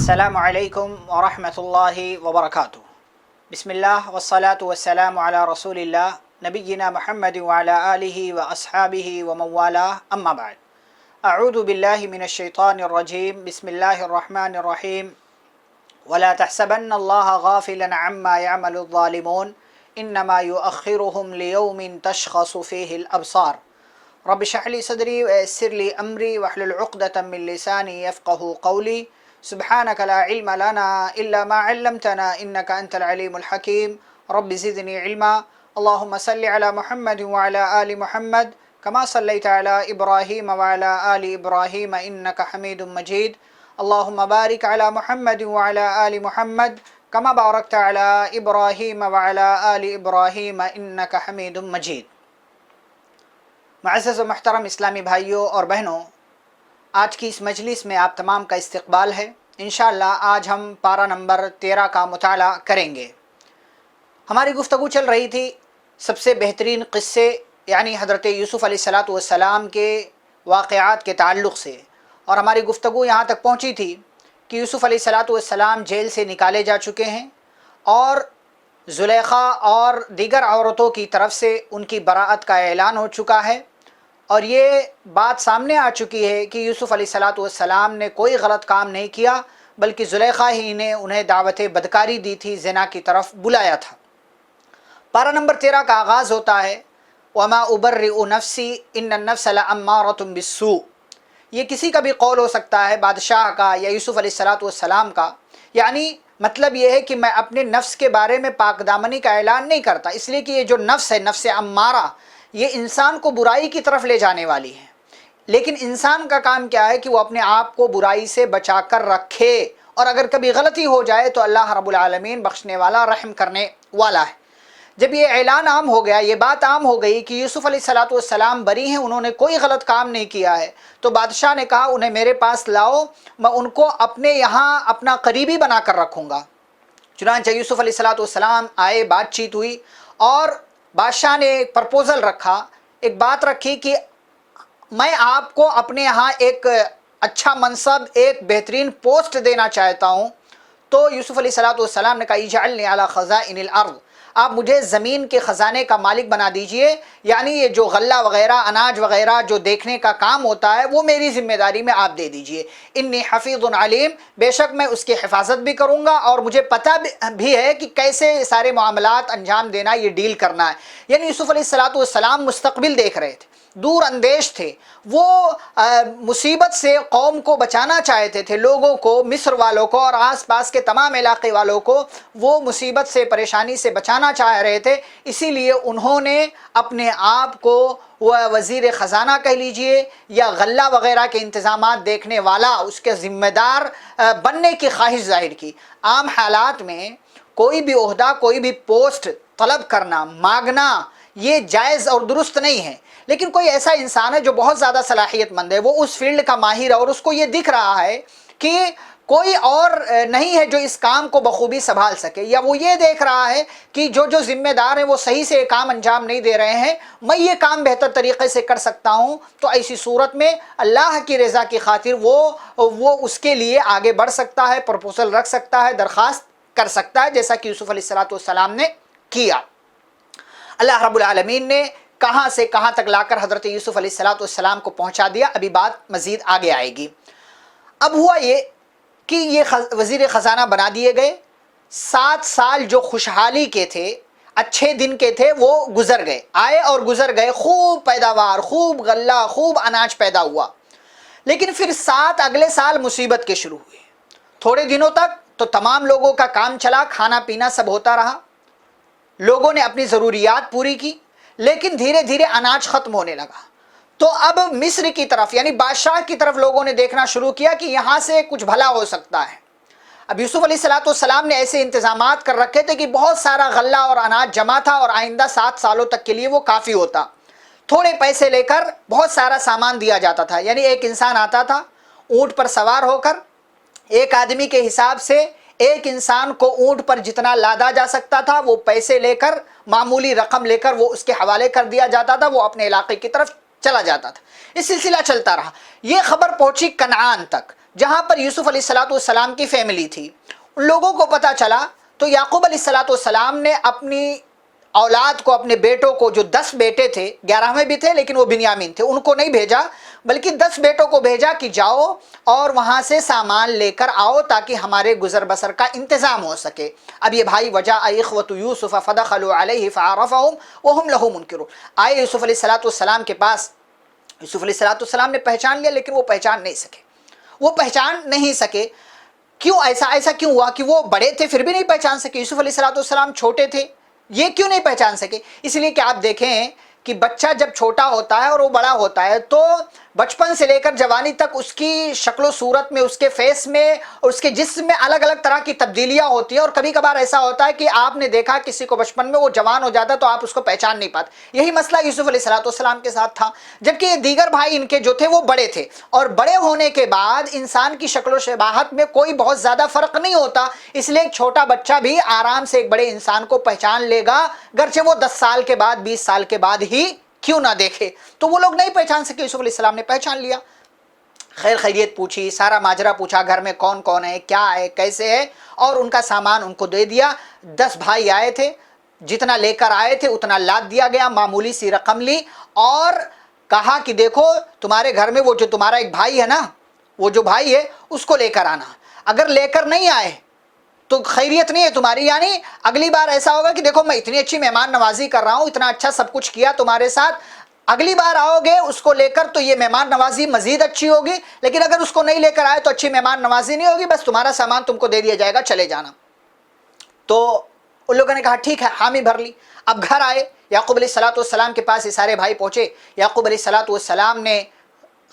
السلام علیکم ورحمۃ اللہ وبرکاتہ۔ بسم اللہ والصلاة والسلام علی رسول اللہ نبینا محمد وعلی آلہ واصحابہ ومن والاه اما بعد۔ اعوذ باللہ من الشیطان الرجیم، بسم اللہ الرحمن الرحیم۔ ولا تحسبن اللہ غافلا عما يعمل الظالمون انما يؤخرهم ليوم تشخص فيه الابصار۔ رب اشرح لي صدری ويسر لي امری واحلل عقدۃ من لسانی یفقهوا قولی۔ سبحانك لا علم لنا إلا ما علمتنا إنك أنت العليم الحكيم رب زدني علما اللهم صل على محمد وعلى آل محمد كما صليت على إبراهيم وعلى آل إبراهيم إنك حميد مجيد اللهم بارك على محمد وعلى آل محمد كما باركت على إبراهيم وعلى آل إبراهيم إنك حميد مجيد۔ معزز و محترم اسلامی بھائیوں اور بہنوں، آج کی اس مجلس میں آپ تمام کا استقبال ہے۔ انشاءاللہ آج ہم پارہ نمبر 13 کا مطالعہ کریں گے۔ ہماری گفتگو چل رہی تھی سب سے بہترین قصے یعنی حضرت یوسف علیہ السلام کے واقعات کے تعلق سے، اور ہماری گفتگو یہاں تک پہنچی تھی کہ یوسف علیہ السلام جیل سے نکالے جا چکے ہیں اور زلیخا اور دیگر عورتوں کی طرف سے ان کی براءت کا اعلان ہو چکا ہے، اور یہ بات سامنے آ چکی ہے کہ یوسف علیہ السلام نے کوئی غلط کام نہیں کیا، بلکہ زلیخا ہی نے انہیں دعوت بدکاری دی تھی، زنا کی طرف بلایا تھا۔ پارہ نمبر 13 کا آغاز ہوتا ہے وَمَا أُبَرِّئُ نَفْسِي إِنَّ النَّفْسَ لَأَمَّارَةٌ بِالسُّوءِ۔ یہ کسی کا بھی قول ہو سکتا ہے، بادشاہ کا یا یوسف علیہ السلام کا، یعنی مطلب یہ ہے کہ میں اپنے نفس کے بارے میں پاک دامنی کا اعلان نہیں کرتا، اس لیے کہ یہ جو نفس ہے، نفس امارہ، یہ انسان کو برائی کی طرف لے جانے والی ہے، لیکن انسان کا کام کیا ہے کہ وہ اپنے آپ کو برائی سے بچا کر رکھے، اور اگر کبھی غلطی ہو جائے تو اللہ رب العالمین بخشنے والا، رحم کرنے والا ہے۔ جب یہ اعلان عام ہو گیا، یہ بات عام ہو گئی کہ یوسف علیہ السلام بری ہیں، انہوں نے کوئی غلط کام نہیں کیا ہے، تو بادشاہ نے کہا انہیں میرے پاس لاؤ، میں ان کو اپنے یہاں اپنا قریبی بنا کر رکھوں گا۔ چنانچہ یوسف علیہ السلام آئے، بات چیت ہوئی، اور بادشاہ نے ایک پرپوزل رکھا، ایک بات رکھی کہ میں آپ کو اپنے یہاں ایک اچھا منصب، ایک بہترین پوسٹ دینا چاہتا ہوں۔ تو یوسف علیہ السلام نے کہا اجعلنی علی خزائن الارض، آپ مجھے زمین کے خزانے کا مالک بنا دیجئے، یعنی یہ جو غلہ وغیرہ، اناج وغیرہ جو دیکھنے کا کام ہوتا ہے وہ میری ذمہ داری میں آپ دے دیجئے۔ انی حفیظ علیم، بے شک میں اس کی حفاظت بھی کروں گا اور مجھے پتہ بھی ہے کہ کیسے سارے معاملات انجام دینا، یہ ڈیل کرنا ہے۔ یعنی یوسف علیہ السلام مستقبل دیکھ رہے تھے، دور اندیش تھے، وہ مصیبت سے قوم کو بچانا چاہتے تھے، لوگوں کو، مصر والوں کو اور آس پاس کے تمام علاقے والوں کو وہ مصیبت سے، پریشانی سے بچانا چاہ رہے تھے، اسی لیے انہوں نے اپنے آپ کو وزیر خزانہ کہہ لیجئے یا غلہ وغیرہ کے انتظامات دیکھنے والا، اس کے ذمہ دار بننے کی خواہش ظاہر کی۔ عام حالات میں کوئی بھی عہدہ، کوئی بھی پوسٹ طلب کرنا، مانگنا، یہ جائز اور درست نہیں ہے، لیکن کوئی ایسا انسان ہے جو بہت زیادہ صلاحیت مند ہے، وہ اس فیلڈ کا ماہر ہے اور اس کو یہ دکھ رہا ہے کہ کوئی اور نہیں ہے جو اس کام کو بخوبی سنبھال سکے، یا وہ یہ دیکھ رہا ہے کہ جو ذمہ دار ہیں وہ صحیح سے کام انجام نہیں دے رہے ہیں، میں یہ کام بہتر طریقے سے کر سکتا ہوں، تو ایسی صورت میں اللہ کی رضا کی خاطر وہ اس کے لیے آگے بڑھ سکتا ہے، پرپوزل رکھ سکتا ہے، درخواست کر سکتا ہے، جیسا کہ یوسف علیہ السلام نے کیا۔ اللہ رب العالمین نے کہاں سے کہاں تک لا کر حضرت یوسف علیہ السلام کو پہنچا دیا، ابھی بات مزید آگے آئے گی۔ اب ہوا یہ کہ یہ وزیر خزانہ بنا دیے گئے، 7 سال جو خوشحالی کے تھے، اچھے دن کے تھے، وہ گزر گئے، آئے اور گزر گئے، خوب پیداوار، خوب غلہ، خوب اناج پیدا ہوا، لیکن پھر 7 اگلے سال مصیبت کے شروع ہوئے۔ تھوڑے دنوں تک تو تمام لوگوں کا کام چلا، کھانا پینا سب ہوتا رہا، لوگوں نے اپنی ضروریات پوری کی، لیکن دھیرے دھیرے اناج ختم ہونے لگا۔ تو اب مصر کی طرف یعنی بادشاہ کی طرف لوگوں نے دیکھنا شروع کیا کہ یہاں سے کچھ بھلا ہو سکتا ہے۔ اب یوسف علیہ السلام نے ایسے انتظامات کر رکھے تھے کہ بہت سارا غلہ اور اناج جمع تھا اور آئندہ 7 سالوں تک کے لیے وہ کافی ہوتا۔ تھوڑے پیسے لے کر بہت سارا سامان دیا جاتا تھا، یعنی ایک انسان آتا تھا اونٹ پر سوار ہو کر، ایک آدمی کے حساب سے ایک انسان کو اونٹ پر جتنا لادا جا سکتا تھا وہ پیسے لے کر، معمولی رقم لے کر وہ اس کے حوالے کر دیا جاتا تھا، وہ اپنے علاقے کی طرف چلا جاتا تھا۔ یہ سلسلہ چلتا رہا، یہ خبر پہنچی کنعان تک، جہاں پر یوسف علیہ السلام کی فیملی تھی، ان لوگوں کو پتہ چلا تو یعقوب علیہ السلام نے اپنی اولاد کو، اپنے بیٹوں کو، جو 10 بیٹے تھے، 11ویں بھی تھے لیکن وہ بنیامین تھے، ان کو نہیں بھیجا بلکہ 10 بیٹوں کو بھیجا کہ جاؤ اور وہاں سے سامان لے کر آؤ تاکہ ہمارے گزر بسر کا انتظام ہو سکے۔ اب یہ بھائی وجاء اخوۃ یوسف فدخلوا علیہ فعرفہم وہم لہ منکرون، آئے یوسف علیہ السلام کے پاس، یوسف علیہ السلام نے پہچان لیا لیکن وہ پہچان نہیں سکے۔ کیوں ایسا کیوں ہوا کہ وہ بڑے تھے پھر بھی نہیں پہچان سکے، یوسف علیہ السلام چھوٹے تھے، یہ کیوں نہیں پہچان سکے؟ اس لیے کہ آپ دیکھیں کہ بچہ جب چھوٹا ہوتا ہے اور وہ بڑا ہوتا ہے تو بچپن سے لے کر جوانی تک اس کی شکل و صورت میں، اس کے فیس میں اور اس کے جسم میں الگ الگ طرح کی تبدیلیاں ہوتی ہیں، اور کبھی کبھار ایسا ہوتا ہے کہ آپ نے دیکھا کسی کو بچپن میں وہ جوان ہو جاتا ہے تو آپ اس کو پہچان نہیں پاتے۔ یہی مسئلہ یوسف علیہ السلام کے ساتھ تھا، جبکہ یہ دیگر بھائی ان کے جو تھے وہ بڑے تھے، اور بڑے ہونے کے بعد انسان کی شکل و شباہت میں کوئی بہت زیادہ فرق نہیں ہوتا، اس لیے ایک چھوٹا بچہ بھی آرام سے ایک بڑے انسان کو پہچان لے گا، گرچہ وہ 10 سال کے بعد 20 سال کے بعد ہی کیوں نہ دیکھے۔ تو وہ لوگ نہیں پہچان سکے، یوسف علیہ السلام نے پہچان لیا، خیر خیریت پوچھی، سارا ماجرا پوچھا، گھر میں کون کون ہے، کیا ہے، کیسے ہے، اور ان کا سامان ان کو دے دیا۔ 10 بھائی آئے تھے، جتنا لے کر آئے تھے اتنا لاد دیا گیا، معمولی سی رقم لی اور کہا کہ دیکھو تمہارے گھر میں وہ جو تمہارا ایک بھائی ہے نا، وہ جو بھائی ہے اس کو لے کر آنا، اگر لے کر نہیں آئے تو خیریت نہیں ہے تمہاری، یعنی اگلی بار ایسا ہوگا کہ دیکھو میں اتنی اچھی مہمان نوازی کر رہا ہوں، اتنا اچھا سب کچھ کیا تمہارے ساتھ، اگلی بار آؤ گے اس کو لے کر تو یہ مہمان نوازی مزید اچھی ہوگی، لیکن اگر اس کو نہیں لے کر آئے تو اچھی مہمان نوازی نہیں ہوگی، بس تمہارا سامان تم کو دے دیا جائے گا، چلے جانا۔ تو ان لوگوں نے کہا ٹھیک ہے، حامی بھر لی۔ اب گھر آئے، یعقوب علیہ السلام کے پاس یہ سارے بھائی پہنچے، یعقوب علیہ السلام نے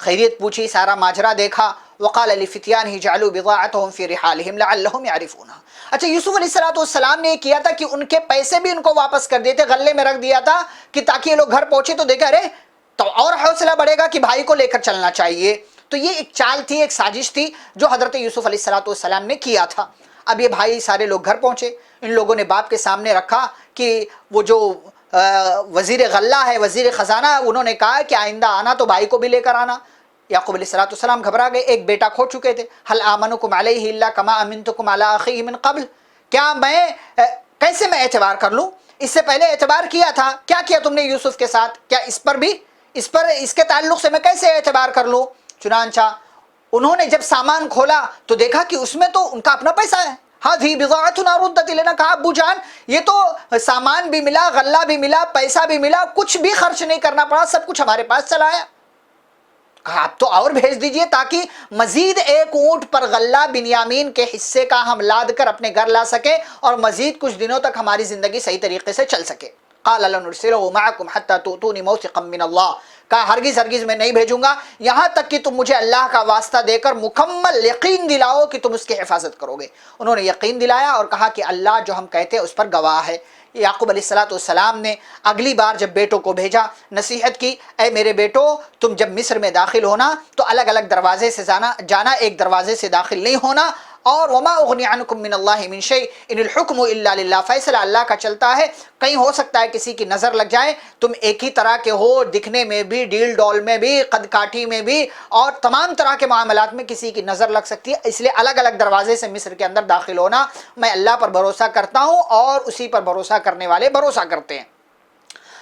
خیریت پوچھی، سارا ماجرا دیکھا، وقال لفتيانه جعلوا بضاعتهم في رحالهم لعلهم يعرفونها۔ اچھا یوسف علیہ السلام نے یہ کیا تھا کہ ان کے پیسے بھی ان کو واپس کر دیتے، غلے میں رکھ دیا تھا کہ تاکہ یہ لوگ گھر پہنچے تو دیکھا، ارے تو اور حوصلہ بڑھے گا کہ بھائی کو لے کر چلنا چاہیے۔ تو یہ ایک چال تھی، ایک سازش تھی جو حضرت یوسف علیہ السلام نے کیا تھا۔ اب یہ بھائی سارے لوگ گھر پہنچے، ان لوگوں نے باپ کے سامنے رکھا کہ وہ جو وزیر غلہ ہے، وزیر خزانہ ہے، انہوں نے کہا کہ آئندہ آنا تو بھائی کو بھی لے کر آنا۔ یعقوب علیہ السلام گھبرا گئے، ایک بیٹا کھو چکے تھے، حل آمنکم علیہ الا کما امنتکم علی اخیہ من قبل، کیا میں کیسے میں اعتبار کر لوں؟ اس سے پہلے اعتبار کیا تھا، کیا کیا تم نے یوسف کے ساتھ، کیا اس کے تعلق سے میں کیسے اعتبار کر لوں؟ چنانچہ انہوں نے جب سامان کھولا تو دیکھا کہ اس میں تو ان کا اپنا پیسہ ہے، ہذہ بضاعتنا ردت الینا، کہا ابو جان یہ تو سامان بھی ملا، غلہ بھی ملا، پیسہ بھی ملا، کچھ بھی خرچ نہیں کرنا پڑا، سب کچھ ہمارے پاس چلا آیا۔ کہا اب تو اور بھیج دیجئے تاکہ مزید ایک اونٹ پر غلہ بنیامین کے حصے کا ہم لاد کر اپنے گھر لا سکے اور مزید کچھ دنوں تک ہماری زندگی صحیح طریقے سے چل سکے۔ قال لنرسلہ معکم حتی تؤتونی موثقا من اللہ، کہا ہرگز میں نہیں بھیجوں گا یہاں تک کہ تم مجھے اللہ کا واسطہ دے کر مکمل یقین دلاؤ کہ تم اس کی حفاظت کرو گے۔ انہوں نے یقین دلایا اور کہا کہ اللہ جو ہم کہتے ہیں اس پر گواہ ہے۔ یعقوب علیہ السلام نے اگلی بار جب بیٹوں کو بھیجا نصیحت کی، اے میرے بیٹو تم جب مصر میں داخل ہونا تو الگ الگ دروازے سے جانا، ایک دروازے سے داخل نہیں ہونا، اور وما اغنی عنکم من اللہ من شیء ان الحکم الا للہ، فیصلہ اللہ کا چلتا ہے، کہیں ہو سکتا ہے کسی کی نظر لگ جائے، تم ایک ہی طرح کے ہو، دکھنے میں بھی، ڈیل ڈول میں بھی، قد کاٹھی میں بھی، اور تمام طرح کے معاملات میں کسی کی نظر لگ سکتی ہے، اس لیے الگ الگ دروازے سے مصر کے اندر داخل ہونا، میں اللہ پر بھروسہ کرتا ہوں اور اسی پر بھروسہ کرنے والے بھروسہ کرتے ہیں۔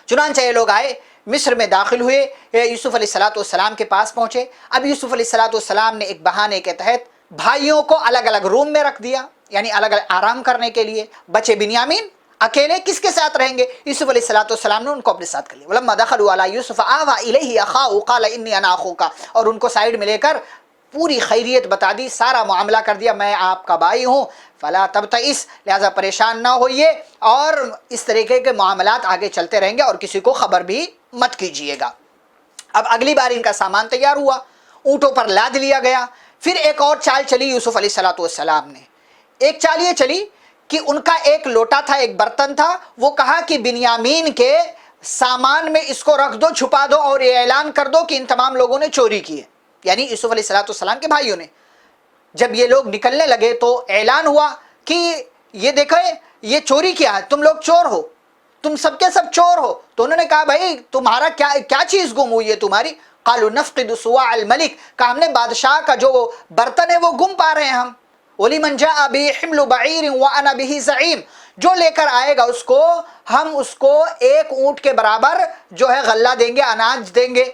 چنانچہ یہ لوگ آئے، مصر میں داخل ہوئے، یوسف علیہ السلام کے پاس پہنچے۔ اب یوسف علیہ السلام نے ایک بہانے کے تحت بھائیوں کو الگ الگ روم میں رکھ دیا، یعنی الگ الگ آرام کرنے کے لیے۔ بچے بنیامین اکیلے کس کے ساتھ رہیں گے؟ یوسف علیہ السلام نے ان کو اپنے ساتھ کر لیا۔ ولما دخلوا علی یوسف آوی الیہ اخاہ قال انی انا اخوک، اور ان کو سائیڈ میں لے کر پوری خیریت بتا دی، سارا معاملہ کر دیا، میں آپ کا بھائی ہوں، فلا تبتئس، لہذا پریشان نہ ہوئیے، اور اس طریقے کے معاملات آگے چلتے رہیں گے اور کسی کو خبر بھی مت کیجیے گا۔ اب اگلی بار ان کا سامان تیار ہوا، اونٹوں پر لاد لیا گیا۔ پھر ایک اور چال چلی یوسف علیہ السلام نے، ایک چال یہ چلی کہ ان کا ایک لوٹا تھا، ایک برتن تھا، وہ کہا کہ بنیامین کے سامان میں اس کو رکھ دو، چھپا دو، اور یہ اعلان کر دو کہ ان تمام لوگوں نے چوری کی ہے، یعنی یوسف علیہ السلام کے بھائیوں نے۔ جب یہ لوگ نکلنے لگے تو اعلان ہوا کہ یہ دیکھو یہ چوری کیا ہے، تم لوگ چور ہو، تم سب کے سب چور ہو۔ تو انہوں نے کہا بھائی تمہارا کیا چیز گم ہوئی ہے تمہاری؟ قالوا نفقد صواع الملک، کہا ہم نے بادشاہ کا جو برتن ہے وہ گم پا رہے ہیں ہم. وَلِمَنْ جَاءَ بِهِ حِمْلُ بَعِيرٍ وَأَنَا بِهِ زَعِيمٌ، جو لے کر آئے گا اس کو ہم اس کو ایک اونٹ کے برابر جو ہے غلہ دیں گے، اناج دیں گے.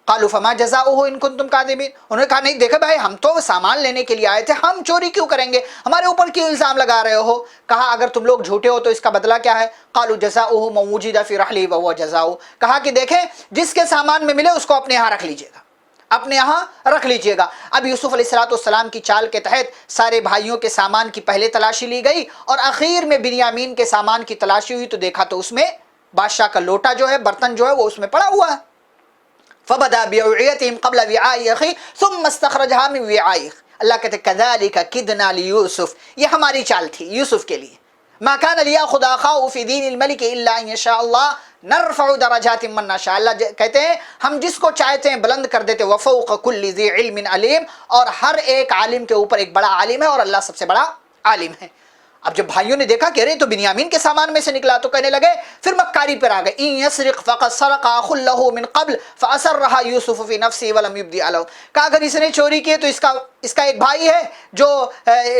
قالوا فما جزاؤه ان کنتم کاذبین، انہوں نے کہا نہیں دیکھے بھائی ہم تو سامان لینے کے لیے آئے تھے، ہم چوری کیوں کریں گے، ہمارے اوپر کیوں الزام لگا رہے ہو. کہا اگر تم لوگ جھوٹے ہو تو اس کا بدلہ کیا ہے. قالوا جزاؤه من وجد في رحله وهو جزاؤه، کہا کہ دیکھیں جس کے سامان میں ملے اس کو اپنے یہاں رکھ لیجئے گا، اپنے یہاں رکھ لیجئے گا. اب یوسف علیہ السلام کی چال کے تحت سارے بھائیوں کے سامان کی پہلے تلاشی لی گئی، اور اخیر میں بنیامین کے سامان کی تلاشی ہوئی تو دیکھا تو اس میں بادشاہ کا لوٹا جو ہے، برتن جو ہے وہ اس میں پڑا ہوا ہے. فبدا بأوعيتهم قبل وعاء أخيه ثم استخرجها من وعاء. اللہ کہتے كذلك كدنا ليوسف، یہ ہماری چال تھی یوسف کے لیے. ما كان ليأخذ أخاه في دين الملك إلا أن يشاء الله نرفع درجات من نشاء. اللہ کہتے ہیں ہم جس کو چاہتے ہیں بلند کر دیتے. وفوق كل ذي علم عليم، اور ہر ایک عالم کے اوپر ایک بڑا عالم ہے، اور اللہ سب سے بڑا عالم ہے. اب جب بھائیوں نے دیکھا کہ ارے تو بنیامین کے سامان میں سے نکلا تو کہنے لگے، پھر مکاری پر آ گئے. ان یسرق فقد سرق اخ له من قبل فاسرها يوسف في نفسه ولم يبدي له. کہا اگر اس نے چوری کی تو اس کا ایک بھائی ہے جو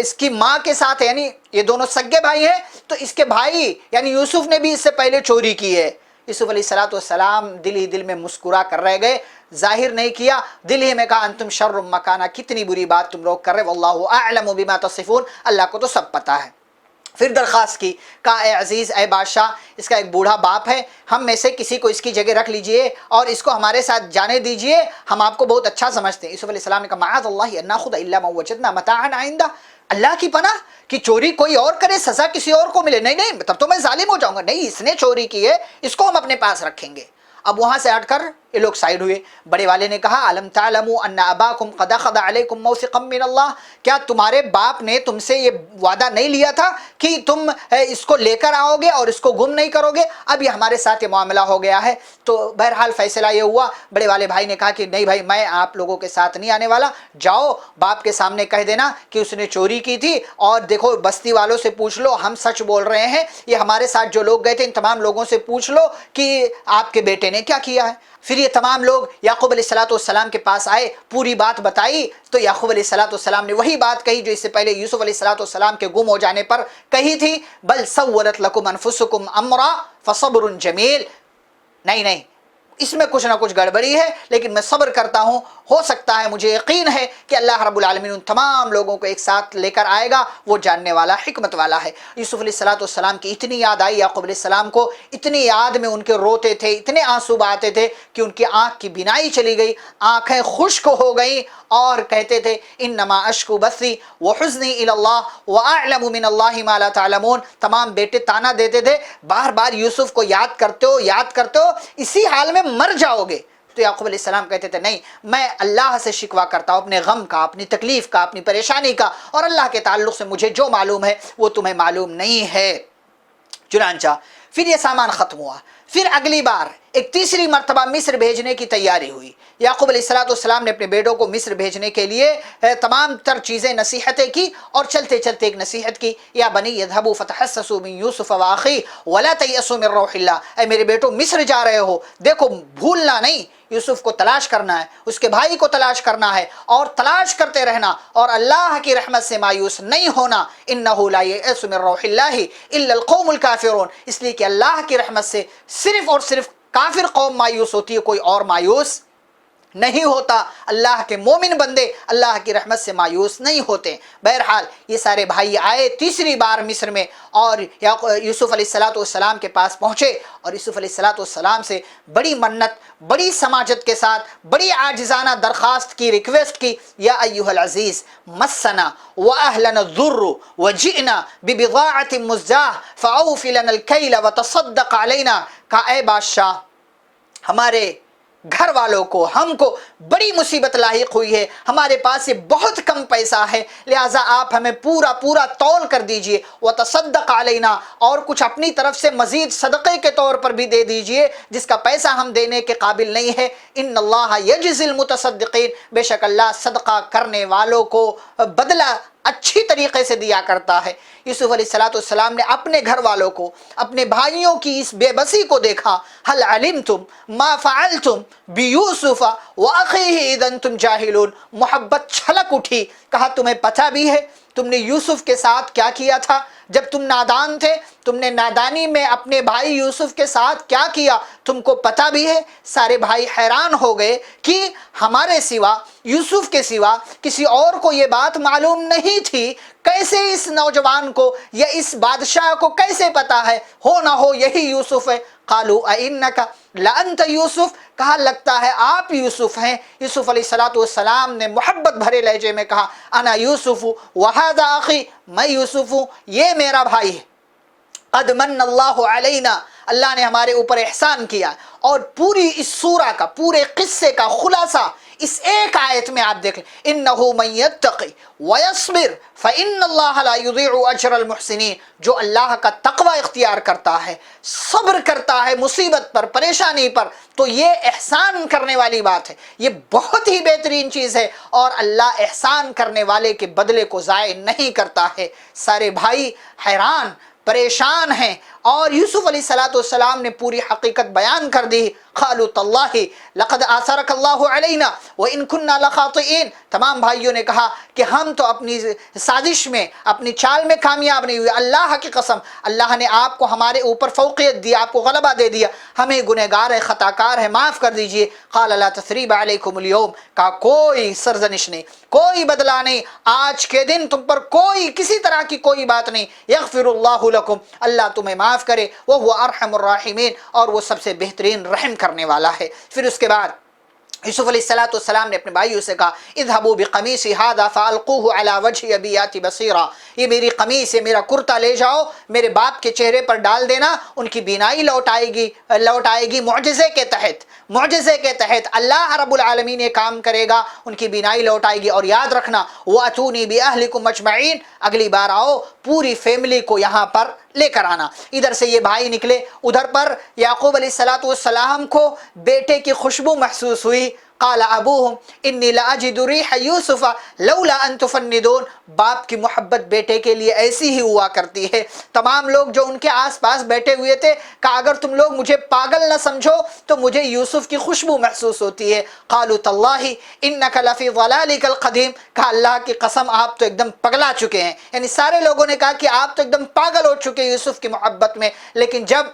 اس کی ماں کے ساتھ ہے، یعنی یہ دونوں سگے بھائی ہیں، تو اس کے بھائی یعنی یوسف نے بھی اس سے پہلے چوری کی ہے. یوسف علیہ السلام دل ہی دل میں مسکرا کر رہ گئے، ظاہر نہیں کیا، دل ہی میں کہا انتم شر مکانا، کتنی بری بات تم لوگ کر رہے. واللہ اعلم بما تصفون، اللہ کو تو سب پتہ ہے. پھر درخواست کی، کہا اے عزیز اے بادشاہ، اس کا ایک بوڑھا باپ ہے، ہم میں سے کسی کو اس کی جگہ رکھ لیجئے اور اس کو ہمارے ساتھ جانے دیجئے، ہم آپ کو بہت اچھا سمجھتے ہیں. یوسف علیہ السلام نے کہا معاذ اللہ ان ناخذ الا ما وجدنا متاعنا عنده، اللہ کی پناہ کہ چوری کوئی اور کرے سزا کسی اور کو ملے. نہیں نہیں تب تو میں ظالم ہو جاؤں گا، نہیں اس نے چوری کی ہے اس کو ہم اپنے پاس رکھیں گے. اب وہاں سے ہٹ کر یہ لوگ سائڈ ہوئے. بڑے والے نے کہا الم تعلموا ان اباکم قد اخذ علیکم موثقا من اللہ، کیا تمہارے باپ نے تم سے یہ وعدہ نہیں لیا تھا کہ تم اس کو لے کر آؤ گے اور اس کو گم نہیں کرو گے؟ اب یہ ہمارے ساتھ یہ معاملہ ہو گیا ہے. تو بہرحال فیصلہ یہ ہوا، بڑے والے بھائی نے کہا کہ نہیں بھائی میں آپ لوگوں کے ساتھ نہیں آنے والا، جاؤ باپ کے سامنے کہہ دینا کہ اس نے چوری کی تھی، اور دیکھو بستی والوں سے پوچھ لو ہم سچ بول رہے ہیں، یہ ہمارے ساتھ جو لوگ گئے تھے ان تمام لوگوں سے پوچھ لو کہ آپ کے بیٹے نے کیا کیا ہے. پھر یہ تمام لوگ یعقوب علیہ السلام کے پاس آئے، پوری بات بتائی تو یعقوب علیہ السلام نے وہی بات کہی جو اس سے پہلے یوسف علیہ السلام کے گم ہو جانے پر کہی تھی. بل سولت لکم انفسکم امرا فصبر جمیل، نہیں اس میں کچھ نہ کچھ گڑبڑی ہے لیکن میں صبر کرتا ہوں، ہو سکتا ہے مجھے یقین ہے کہ اللہ رب العالمین ان تمام لوگوں کو ایک ساتھ لے کر آئے گا، وہ جاننے والا حکمت والا ہے. یوسف علیہ السلام کی اتنی یاد آئی یعقوب علیہ السلام کو، اتنی یاد میں ان کے روتے تھے، اتنے آنسو بہاتے تھے کہ ان کی آنکھ کی بینائی چلی گئی، آنکھیں خشک ہو گئیں، اور کہتے تھے انما اشکو بثی وحزنی الی اللہ واعلم من اللہ ما لا تعلمون. تمام بیٹے تانا دیتے تھے بار بار یوسف کو یاد کرتے ہو اسی حال میں مر جاؤ گے. تو یعقوب علیہ السلام کہتے تھے نہیں، میں اللہ سے شکوہ کرتا ہوں اپنے غم کا، اپنی تکلیف کا، اپنی پریشانی کا، اور اللہ کے تعلق سے مجھے جو معلوم ہے وہ تمہیں معلوم نہیں ہے. چنانچہ پھر یہ سامان ختم ہوا. پھر اگلی بار ایک تیسری مرتبہ مصر بھیجنے کی تیاری ہوئی. یعقوب علیہ السلام نے اپنے بیٹوں کو مصر بھیجنے کے لیے تمام تر چیزیں نصیحتیں کی، اور چلتے چلتے ایک نصیحت کی، یا بنی اذهبوا فتحسسوا من یوسف واخیہ ولا تیأسوا من روح اللہ. اے میرے بیٹوں مصر جا رہے ہو، دیکھو بھولنا نہیں، یوسف کو تلاش کرنا ہے، اس کے بھائی کو تلاش کرنا ہے، اور تلاش کرتے رہنا، اور اللہ کی رحمت سے مایوس نہیں ہونا. انہ لا یئس من روح اللہ الا القوم الکافرون، اس لیے کہ اللہ کی رحمت سے صرف اور صرف کافر قوم مایوس ہوتی ہے، کوئی اور مایوس نہیں ہوتا. اللہ کے مومن بندے اللہ کی رحمت سے مایوس نہیں ہوتے. بہرحال یہ سارے بھائی آئے تیسری بار مصر میں، اور یوسف علیہ السلام کے پاس پہنچے، اور یوسف علیہ السلام سے بڑی منت، بڑی سماجت کے ساتھ، بڑی عاجزانہ درخواست کی، ریکویسٹ کی، یا ایھا العزیز مسنا واہلنا الضر وجئنا ببضاعۃ مزجاہ فاوف لنا الکیل وتصدق علینا. کہا اے بادشاہ ہمارے گھر والوں کو، ہم کو بڑی مصیبت لاحق ہوئی ہے، ہمارے پاس یہ بہت کم پیسہ ہے، لہٰذا آپ ہمیں پورا تول کر دیجئے. وتصدق علینا، اور کچھ اپنی طرف سے مزید صدقے کے طور پر بھی دے دیجئے جس کا پیسہ ہم دینے کے قابل نہیں ہے. ان اللہ یجزی المتصدقین، بے شک اللہ صدقہ کرنے والوں کو بدلہ اچھی طریقے سے دیا کرتا ہے۔ یوسف علیہ السلام نے اپنے گھر والوں کو، اپنے بھائیوں کی اس بے بسی کو دیکھا۔ هل علمتم ما فعلتم بیوسف واخیہ اذ انتم جاہلون، محبت چھلک اٹھی، کہا تمہیں پتہ بھی ہے تم نے یوسف کے ساتھ کیا کیا تھا جب تم نادان تھے؟ تم نے نادانی میں اپنے بھائی یوسف کے ساتھ کیا کیا تم کو پتہ بھی ہے؟ سارے بھائی حیران ہو گئے کہ ہمارے سوا، یوسف کے سوا کسی اور کو یہ بات معلوم نہیں تھی، کیسے اس نوجوان کو یا اس بادشاہ کو کیسے پتہ ہے؟ ہو نہ ہو یہی یوسف ہے۔ قالوا اِنَّكَ لَأَنْتَ یوسف، کہا لگتا ہے آپ یوسف ہیں۔ یوسف علیہ السلام نے محبت بھرے لہجے میں کہا انا یوسف وہذا اخی، میں یوسف ہوں، یہ میرا بھائی ہے۔ قد من اللہ علینا، اللہ نے ہمارے اوپر احسان کیا۔ اور پوری اس سورہ کا، پورے قصے کا خلاصہ اس ایک آیت میں آپ دیکھ لیں، انہ من یتقی ویصبر فإن اللہ لا یضیع اجر المحسنین، جو اللہ کا تقوی اختیار کرتا ہے، صبر کرتا ہے مصیبت پر، پریشانی پر، تو یہ احسان کرنے والی بات ہے، یہ بہت ہی بہترین چیز ہے، اور اللہ احسان کرنے والے کے بدلے کو ضائع نہیں کرتا ہے۔ سارے بھائی حیران پریشان ہیں، اور یوسف علیہ السلام نے پوری حقیقت بیان کر دی۔ قالوا تاللہ لقد آثرک اللہ علینا وان کنا لخاطئین، تمام بھائیوں نے کہا کہ ہم تو اپنی سازش میں، اپنی چال میں کامیاب نہیں ہوئے، اللہ کی قسم اللہ نے آپ کو ہمارے اوپر فوقیت دی، آپ کو غلبہ دے دیا، ہمیں گنہگار ہے، خطا کار ہے، معاف کر دیجئے۔ قال لا تثریب علیکم اليوم، کہا کوئی سرزنش نہیں، کوئی بدلہ نہیں، آج کے دن تم پر کوئی کسی طرح کی کوئی بات نہیں، یغفر اللہ لکم، اللہ تمہیں معاف کرے، وہو ارحم الراحمین، اور وہ سب سے بہترین رحم کرنے والا ہے۔ پھر اس کے بعد یوسف علیہ السلام نے اپنے بھائیوں سے کہا اذهبوا بقمیصی هذا فالقوه على وجه ابی یأتی بصیرا، یہ میری قمیص، یہ میرا کرتا لے جاؤ، میرے باپ کے چہرے پر ڈال دینا، ان کی بینائی لوٹ آئے گی معجزے کے تحت، معجزے کے تحت اللہ رب العالمین یہ کام کرے گا، ان کی بینائی لوٹ آئے گی۔ اور یاد رکھنا وَأْتُونِي بِأَهْلِكُمْ أَجْمَعِينَ، اگلی بار آؤ پوری فیملی کو یہاں پر لے کر آنا۔ ادھر سے یہ بھائی نکلے، ادھر پر یعقوب علیہ السلام کو بیٹے کی خوشبو محسوس ہوئی۔ قال ابوہم انی لاجد ریح یوسف لولا ان تفندون، باپ کی محبت بیٹے کے لیے ایسی ہی ہوا کرتی ہے۔ تمام لوگ جو ان کے آس پاس بیٹھے ہوئے تھے کہا اگر تم لوگ مجھے پاگل نہ سمجھو تو مجھے یوسف کی خوشبو محسوس ہوتی ہے۔ قالوا تاللہ انک لفی ضلالک القدیم، کہا اللہ کی قسم آپ تو ایک دم پگلا چکے ہیں، یعنی سارے لوگوں نے کہا کہ آپ تو ایک دم پاگل ہو چکے یوسف کی محبت میں۔ لیکن جب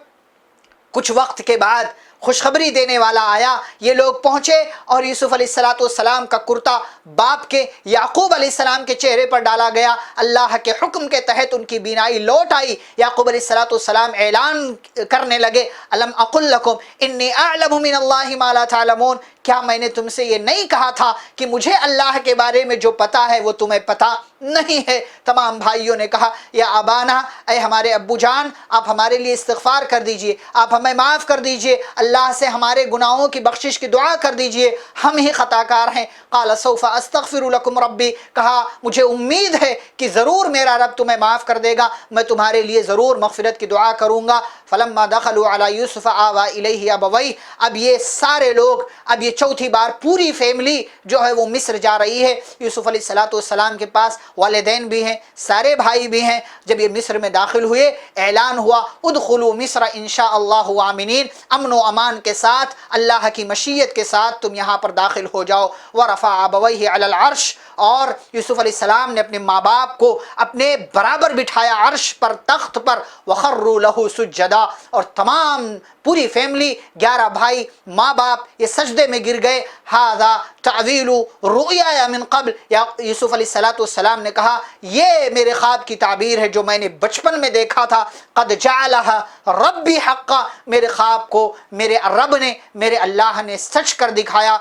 کچھ وقت کے بعد خوشخبری دینے والا آیا، یہ لوگ پہنچے اور یوسف علیہ السلام کا کرتا باپ کے یعقوب علیہ السلام کے چہرے پر ڈالا گیا، اللہ کے حکم کے تحت ان کی بینائی لوٹ آئی۔ یعقوب علیہ السلام اعلان کرنے لگے الم اقل لکم انی اعلم من اللہ ما لا تعلمون، کیا میں نے تم سے یہ نہیں کہا تھا کہ مجھے اللہ کے بارے میں جو پتہ ہے وہ تمہیں پتہ نہیں ہے؟ تمام بھائیوں نے کہا یا ابانا، اے ہمارے ابو جان، آپ ہمارے لیے استغفار کر دیجئے، آپ ہمیں معاف کر دیجئے، اللہ سے ہمارے گناہوں کی بخشش کی دعا کر دیجئے، ہم ہی خطا کار ہیں۔ قال سوف استغفر لکم ربی، کہا مجھے امید ہے کہ ضرور میرا رب تمہیں معاف کر دے گا، میں تمہارے لیے ضرور مغفرت کی دعا کروں گا۔ فلما دخلوا علی یوسف آوی الیہ ابویہ، اب یہ سارے لوگ، اب یہ چوتھی بار پوری فیملی جو ہے وہ مصر جا رہی ہے۔ یوسف علیہ السلام کے پاس والدین بھی ہیں، سارے بھائی بھی ہیں۔ جب یہ مصر میں داخل ہوئے اعلان ہوا ادخلوا مصر انشاء اللہ آمنین، امن و امان کے ساتھ، اللہ کی مشیت کے ساتھ تم یہاں پر داخل ہو جاؤ۔ ورفع ابویہ علی العرش، اور یوسف علیہ السلام نے اپنے ماں باپ کو اپنے برابر بٹھایا عرش پر، تخت پر، وخروا لہ سجدا، اور تمام پوری فیملی 11 بھائی، ماں باپ یہ سجدے میں گر گئے۔ ھذا تعویل رؤیا من قبل، یوسف علیہ السلام نے کہا یہ میرے خواب کی تعبیر ہے جو میں نے بچپن میں دیکھا تھا۔ قد جعلھا ربی حقا، میرے خواب کو میرے رب نے، میرے اللہ نے سچ کر دکھایا۔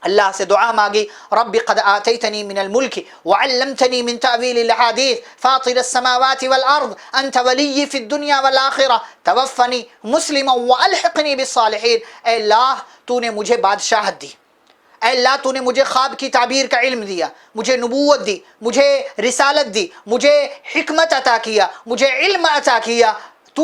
اللہ سے دعا مانگی رب قد آتیتنی من الملک وعلمتنی من تعویل الاحادیث فاطر السماوات والارض انت ولی فی الدنیا والآخرہ توفنی مسلما والحقنی بالصالحین، اے اللہ تو نے مجھے بادشاہت دی، اے اللہ تو نے مجھے خواب کی تعبیر کا علم دیا، مجھے نبوت دی، مجھے رسالت دی، مجھے حکمت عطا کیا، مجھے علم عطا کیا، تو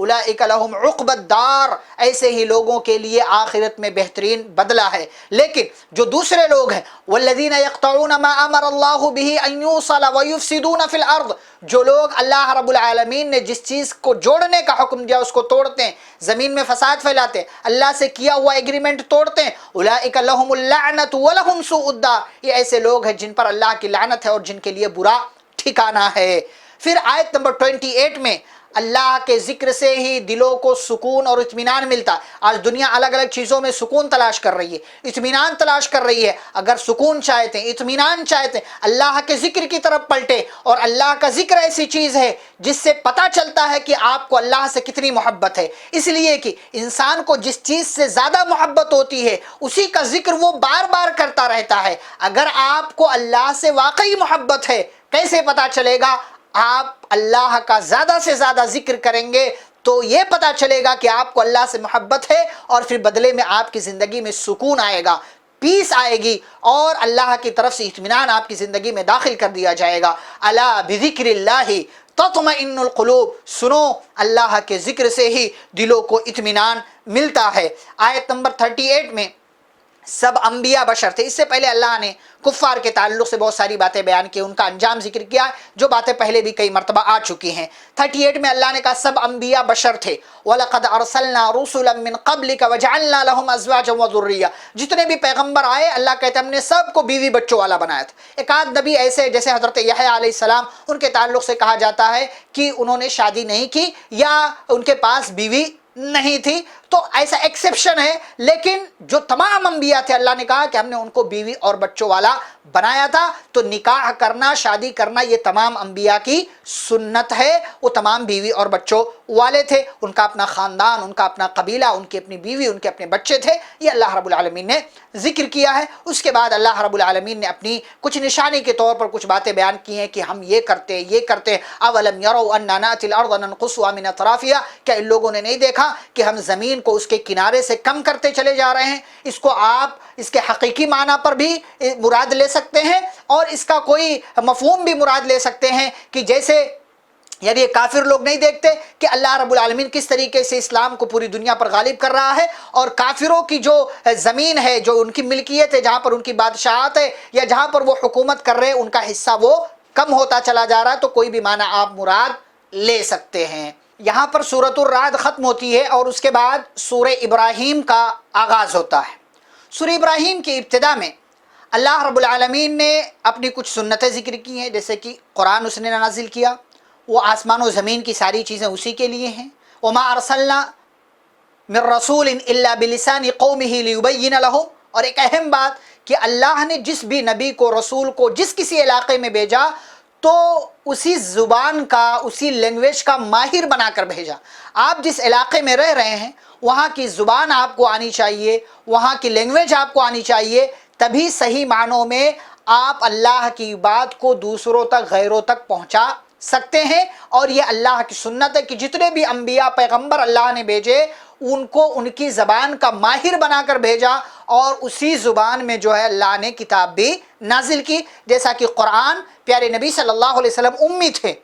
اولئک لہم عقبی الدار، ایسے ہی لوگوں کے لیے آخرت میں بہترین بدلہ ہے۔ لیکن جو دوسرے لوگ ہیں والذین یقطعون ما امر اللہ بہ ان یوصل ویفسدون فی الارض، جو لوگ اللہ رب العالمین نے جس چیز کو جوڑنے کا حکم دیا اس کو توڑتے ہیں، زمین میں فساد پھیلاتے ہیں، اللہ سے کیا ہوا ایگریمنٹ توڑتے ہیں، اولئک لہم اللعنۃ ولہم سوء الدار، یہ ایسے لوگ ہیں جن پر اللہ کی لعنت ہے اور جن کے لیے برا ٹھکانہ ہے۔ پھر آیت نمبر 28 میں اللہ کے ذکر سے ہی دلوں کو سکون اور اطمینان ملتا ہے۔ آج دنیا الگ الگ چیزوں میں سکون تلاش کر رہی ہے، اطمینان تلاش کر رہی ہے۔ اگر سکون چاہتے ہیں، اطمینان چاہتے ہیں، اللہ کے ذکر کی طرف پلٹے، اور اللہ کا ذکر ایسی چیز ہے جس سے پتہ چلتا ہے کہ آپ کو اللہ سے کتنی محبت ہے، اس لیے کہ انسان کو جس چیز سے زیادہ محبت ہوتی ہے اسی کا ذکر وہ بار بار کرتا رہتا ہے۔ اگر آپ کو اللہ سے واقعی محبت ہے، کیسے پتہ چلے گا؟ آپ اللہ کا زیادہ سے زیادہ ذکر کریں گے تو یہ پتہ چلے گا کہ آپ کو اللہ سے محبت ہے، اور پھر بدلے میں آپ کی زندگی میں سکون آئے گا، پیس آئے گی، اور اللہ کی طرف سے اطمینان آپ کی زندگی میں داخل کر دیا جائے گا۔ الا بذکر اللہ تطمئن القلوب، سنو اللہ کے ذکر سے ہی دلوں کو اطمینان ملتا ہے۔ آیت نمبر 38 میں سب انبیاء بشر تھے۔ اس سے پہلے اللہ نے کفار کے تعلق سے بہت ساری باتیں بیان کی، ان کا انجام ذکر کیا، جو باتیں پہلے بھی کئی مرتبہ آ چکی ہیں۔ 38 میں اللہ نے کہا سب انبیاء بشر تھے۔ وَلَقَدْ أَرْسَلْنَا رُسُلًا مِّن قَبْلِكَ وَجَعَلْنَا لَهُمْ أَزْوَاجًا وَذُرِّيَّةً، جتنے بھی پیغمبر آئے اللہ کہتے ہیں ہم نے سب کو بیوی بچوں والا بنایا تھا۔ ایک آدھ نبی ایسے جیسے حضرت یحییٰ علیہ السلام، ان کے تعلق سے کہا جاتا ہے کہ انہوں نے شادی نہیں کی یا ان کے پاس بیوی نہیں تھی، تو ایسا ایکسیپشن ہے، لیکن جو تمام انبیاء تھے اللہ نے کہا کہ ہم نے ان کو بیوی اور بچوں والا بنایا تھا۔ تو نکاح کرنا، شادی کرنا، یہ تمام انبیاء کی سنت ہے۔ وہ تمام بیوی اور بچوں والے تھے، ان کا اپنا خاندان، ان کا اپنا قبیلہ، ان کی اپنی بیوی، ان کے اپنے بچے تھے، یہ اللہ رب العالمین نے ذکر کیا ہے۔ اس کے بعد اللہ رب العالمین نے اپنی کچھ نشانی کے طور پر کچھ باتیں بیان کی ہیں کہ ہم یہ کرتے یہ کرتے۔ اولم یروا انا ناتی الارض ننقصها من اطرافها، کیا ان لوگوں نے نہیں دیکھا کہ ہم زمین کو اس کے کنارے سے کم کرتے چلے جا رہے ہیں؟ اس کو آپ اس کے حقیقی معنی پر بھی مراد لے سکتے ہیں، اور اس کا کوئی مفہوم بھی مراد لے سکتے ہیں کہ جیسے یعنی کافر لوگ نہیں دیکھتے کہ اللہ رب العالمین کس طریقے سے اسلام کو پوری دنیا پر غالب کر رہا ہے، اور کافروں کی جو زمین ہے، جو ان کی ملکیت ہے، جہاں پر ان کی بادشاہت ہے یا جہاں پر وہ حکومت کر رہے ہیں، ان کا حصہ وہ کم ہوتا چلا جا رہا ہے۔ تو کوئی بھی معنی آپ مراد لے سکتے ہیں۔ یہاں پر سورۃ الرعد ختم ہوتی ہے اور اس کے بعد سورہ ابراہیم کا آغاز ہوتا ہے۔ سورہ ابراہیم کی ابتدا میں اللہ رب العالمین نے اپنی کچھ سنتیں ذکر کی ہیں، جیسے کہ قرآن اس نے نازل کیا، وہ آسمان و زمین کی ساری چیزیں اسی کے لیے ہیں۔ وما ارسلنا من رسول الا بلسان قومه ليبين لهم، اور ایک اہم بات کہ اللہ نے جس بھی نبی کو، رسول کو جس کسی علاقے میں بھیجا تو اسی زبان کا، اسی لینگویج کا ماہر بنا کر بھیجا۔ آپ جس علاقے میں رہ رہے ہیں وہاں کی زبان آپ کو آنی چاہیے، وہاں کی لینگویج آپ کو آنی چاہیے، تبھی صحیح معنوں میں آپ اللہ کی بات کو دوسروں تک، غیروں تک پہنچا سکتے ہیں۔ اور یہ اللہ کی سنت ہے کہ جتنے بھی انبیاء پیغمبر اللہ نے بھیجے ان کو ان کی زبان کا ماہر بنا کر بھیجا، اور اسی زبان میں جو ہے اللہ نے کتاب بھی نازل کی۔ جیسا کہ قرآن، پیارے نبی صلی اللہ علیہ وسلم امی تھے،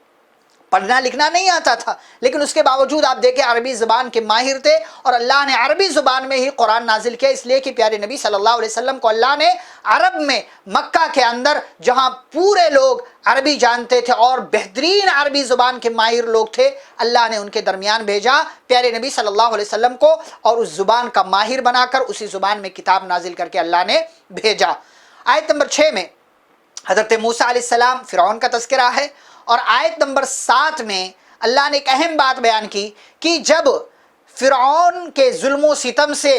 پڑھنا لکھنا نہیں آتا تھا، لیکن اس کے باوجود آپ دیکھیں عربی زبان کے ماہر تھے، اور اللہ نے عربی زبان میں ہی قرآن نازل کیا، اس لیے کہ پیارے نبی صلی اللہ علیہ وسلم کو اللہ نے عرب میں، مکہ کے اندر جہاں پورے لوگ عربی جانتے تھے اور بہترین عربی زبان کے ماہر لوگ تھے، اللہ نے ان کے درمیان بھیجا پیارے نبی صلی اللہ علیہ وسلم کو، اور اس زبان کا ماہر بنا کر اسی زبان میں کتاب نازل کر کے اللہ نے بھیجا۔ آیت نمبر 6 میں حضرت موسیٰ علیہ السلام، فرعون کا تذکرہ ہے، اور آیت نمبر 7 میں اللہ نے ایک اہم بات بیان کی کہ جب فرعون کے ظلم و ستم سے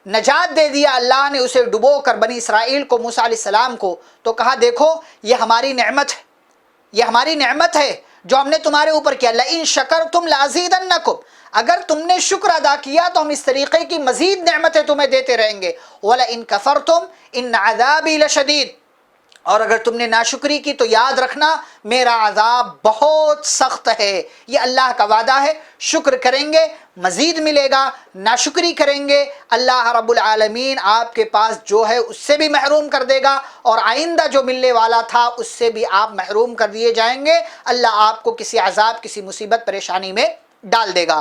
نجات دے دیا اللہ نے، اسے ڈبو کر بنی اسرائیل کو، موسیٰ علیہ السلام کو، تو کہا دیکھو یہ ہماری نعمت ہے، یہ ہماری نعمت ہے جو ہم نے تمہارے اوپر کیا۔ لئن شکرتم لازیدنکم، اگر تم نے شکر ادا کیا تو ہم اس طریقے کی مزید نعمتیں تمہیں دیتے رہیں گے۔ وَلَئِن كَفَرْتُمْ إِنَّ عَذَابِي لَشَدِيدٌ، اور اگر تم نے ناشکری کی تو یاد رکھنا میرا عذاب بہت سخت ہے۔ یہ اللہ کا وعدہ ہے، شکر کریں گے مزید ملے گا، ناشکری کریں گے اللہ رب العالمین آپ کے پاس جو ہے اس سے بھی محروم کر دے گا، اور آئندہ جو ملنے والا تھا اس سے بھی آپ محروم کر دیے جائیں گے۔ اللہ آپ کو کسی عذاب، کسی مصیبت، پریشانی میں ڈال دے گا۔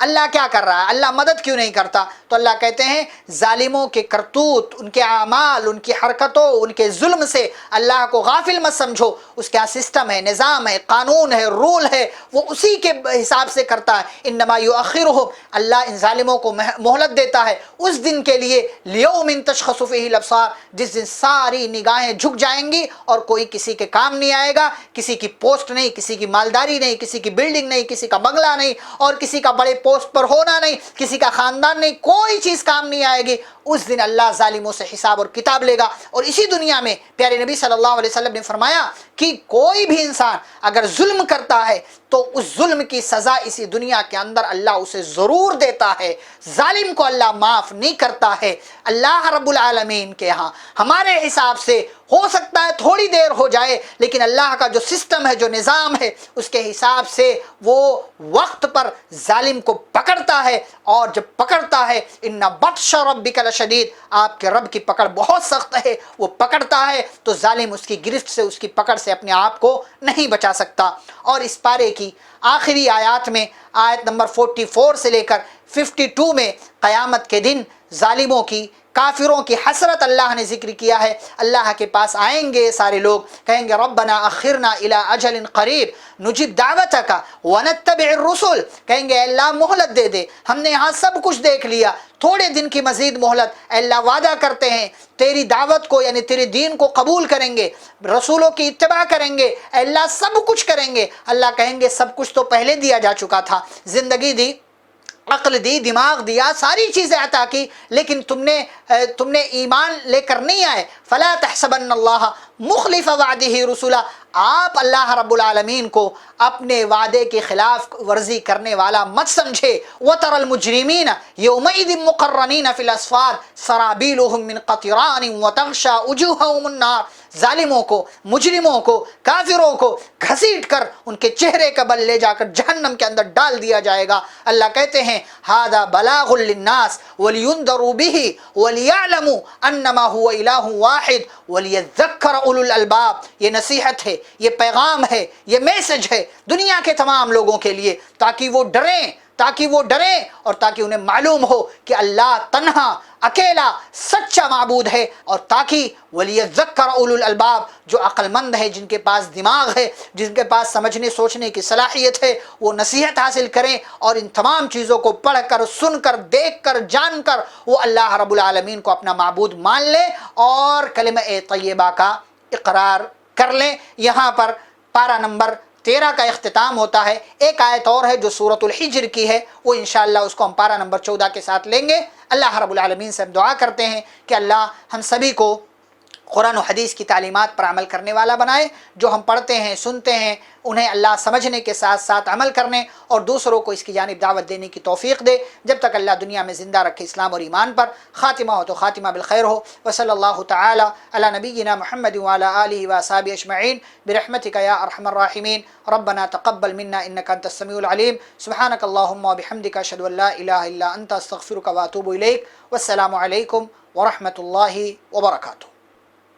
اللہ کیا کر رہا ہے، اللہ مدد کیوں نہیں کرتا؟ تو اللہ کہتے ہیں ظالموں کے کرتوت، ان کے اعمال، ان کی حرکتوں، ان کے ظلم سے اللہ کو غافل مت سمجھو۔ اس کا سسٹم ہے، نظام ہے، قانون ہے، رول ہے، وہ اسی کے حساب سے کرتا ہے۔ انما یؤخرہم، اللہ ان ظالموں کو مہلت دیتا ہے اس دن کے لیے، لیوم تشخص فیہ الابصار، جس دن ساری نگاہیں جھک جائیں گی اور کوئی کسی کے کام نہیں آئے گا، کسی کی پوسٹ نہیں، کسی کی مالداری نہیں، کسی کی بلڈنگ نہیں، کسی کا بنگلہ نہیں، اور کسی کا بڑے پوسٹ پر ہونا نہیں، کسی کا خاندان نہیں، کوئی چیز کام نہیں آئے گی۔ اس دن اللہ ظالموں سے حساب اور کتاب لے گا۔ اور اسی دنیا میں پیارے نبی صلی اللہ علیہ وسلم نے فرمایا کہ کوئی بھی انسان اگر ظلم کرتا ہے تو اس ظلم کی سزا اسی دنیا کے اندر اللہ اسے ضرور دیتا ہے، ظالم کو اللہ معاف نہیں کرتا ہے۔ اللہ رب العالمین کے ہاں ہمارے حساب سے ہو سکتا ہے تھوڑی دیر ہو جائے، لیکن اللہ کا جو سسٹم ہے، جو نظام ہے، اس کے حساب سے وہ وقت پر ظالم کو پکڑتا ہے، اور جب پکڑتا ہے ان بطش ربک لشدید، آپ کے رب کی پکڑ بہت سخت ہے، وہ پکڑتا ہے تو ظالم اس کی گرفت سے، اس کی پکڑ سے اپنے آپ کو نہیں بچا سکتا۔ اور اس پارے کی آخری آیات میں آیت نمبر 44 سے لے کر 52 میں قیامت کے دن ظالموں کی، کافروں کی حسرت اللہ نے ذکر کیا ہے۔ اللہ کے پاس آئیں گے سارے لوگ، کہیں گے ربنا اخرنا الی اجل قریب نجب دعوتک ونتبع الرسل، کہیں گے اللہ مہلت دے دے، ہم نے یہاں سب کچھ دیکھ لیا، تھوڑے دن کی مزید مہلت۔ اللہ وعدہ کرتے ہیں تیری دعوت کو، یعنی تیرے دین کو قبول کریں گے، رسولوں کی اتباع کریں گے، اللہ سب کچھ کریں گے۔ اللہ کہیں گے سب کچھ تو پہلے دیا جا چکا تھا، زندگی دی، عقل دی، دماغ دیا، ساری چیزیں عطا کی، لیکن تم نے ایمان لے کر نہیں آئے۔ فلا تحسبن اللہ مخلف وعدہ رسولا، آپ اللہ رب العالمین کو اپنے وعدے کی خلاف ورزی کرنے والا مت سمجھے۔ وَتَرَى الْمُجْرِمِينَ يَوْمَئِذٍ مُقَرَّنِينَ فِي الْأَصْفَادِ سَرَابِيلُهُم مِّن قَطِرَانٍ وَتَغْشَىٰ وُجُوهَهُمُ النَّارُ، ظالموں کو، مجرموں کو، کافروں کو گھسیٹ کر ان کے چہرے کا بل لے جا کر جہنم کے اندر ڈال دیا جائے گا۔ اللہ کہتے ہیں هَذَا بَلَاغٌ لِلنَّاسِ وَلِيُنذَرُوا بِهِ وَلِيَعْلَمُوا أَنَّمَا هُوَ إِلَٰهٌ وَاحِدٌ وَلِيَذَّكَّرَ أُولُو الْأَلْبَابِ، یہ نصیحت ہے، یہ پیغام ہے، یہ میسج ہے دنیا کے تمام لوگوں کے لیے، تاکہ وہ ڈریں اور تاکہ انہیں معلوم ہو کہ اللہ تنہا، اکیلا، سچا معبود ہے، اور تاکہ وَلِيَذَّكَّرَ أُولُو الْأَلْبَابِ، جو عقل مند ہے، جن کے پاس دماغ ہے، جن کے پاس سمجھنے سوچنے کی صلاحیت ہے، وہ نصیحت حاصل کریں اور ان تمام چیزوں کو پڑھ کر، سن کر، دیکھ کر، جان کر وہ اللہ رب العالمین کو اپنا معبود مان لیں اور کلمہ طیبہ کا اقرار کر لیں۔ یہاں پر پارہ نمبر 13 کا اختتام ہوتا ہے۔ ایک آیت اور ہے جو سورۃ الحجر کی ہے، وہ انشاءاللہ اس کو ہم پارہ نمبر 14 کے ساتھ لیں گے۔ اللہ رب العالمین سے ہم دعا کرتے ہیں کہ اللہ ہم سبھی کو قرآن و حدیث کی تعلیمات پر عمل کرنے والا بنائے، جو ہم پڑھتے ہیں، سنتے ہیں، انہیں اللہ سمجھنے کے ساتھ ساتھ عمل کرنے اور دوسروں کو اس کی جانب دعوت دینے کی توفیق دے، جب تک اللہ دنیا میں زندہ رکھے اسلام اور ایمان پر۔ خاتمہ ہو تو خاتمہ بالخیر ہو۔ وصلی اللہ تعالی علی نبینا محمد وعلی آلہ وصحبہ اجمعین برحمتک یا ارحم الراحمین۔ ربنا تقبل منا انک انت السمیع العلیم، سبحانک اللہم وبحمدک، اشہد ان لا الہ الا انت، استغفرک واتوب الیک۔ والسلام علیکم ورحمۃ اللہ وبرکاتہ۔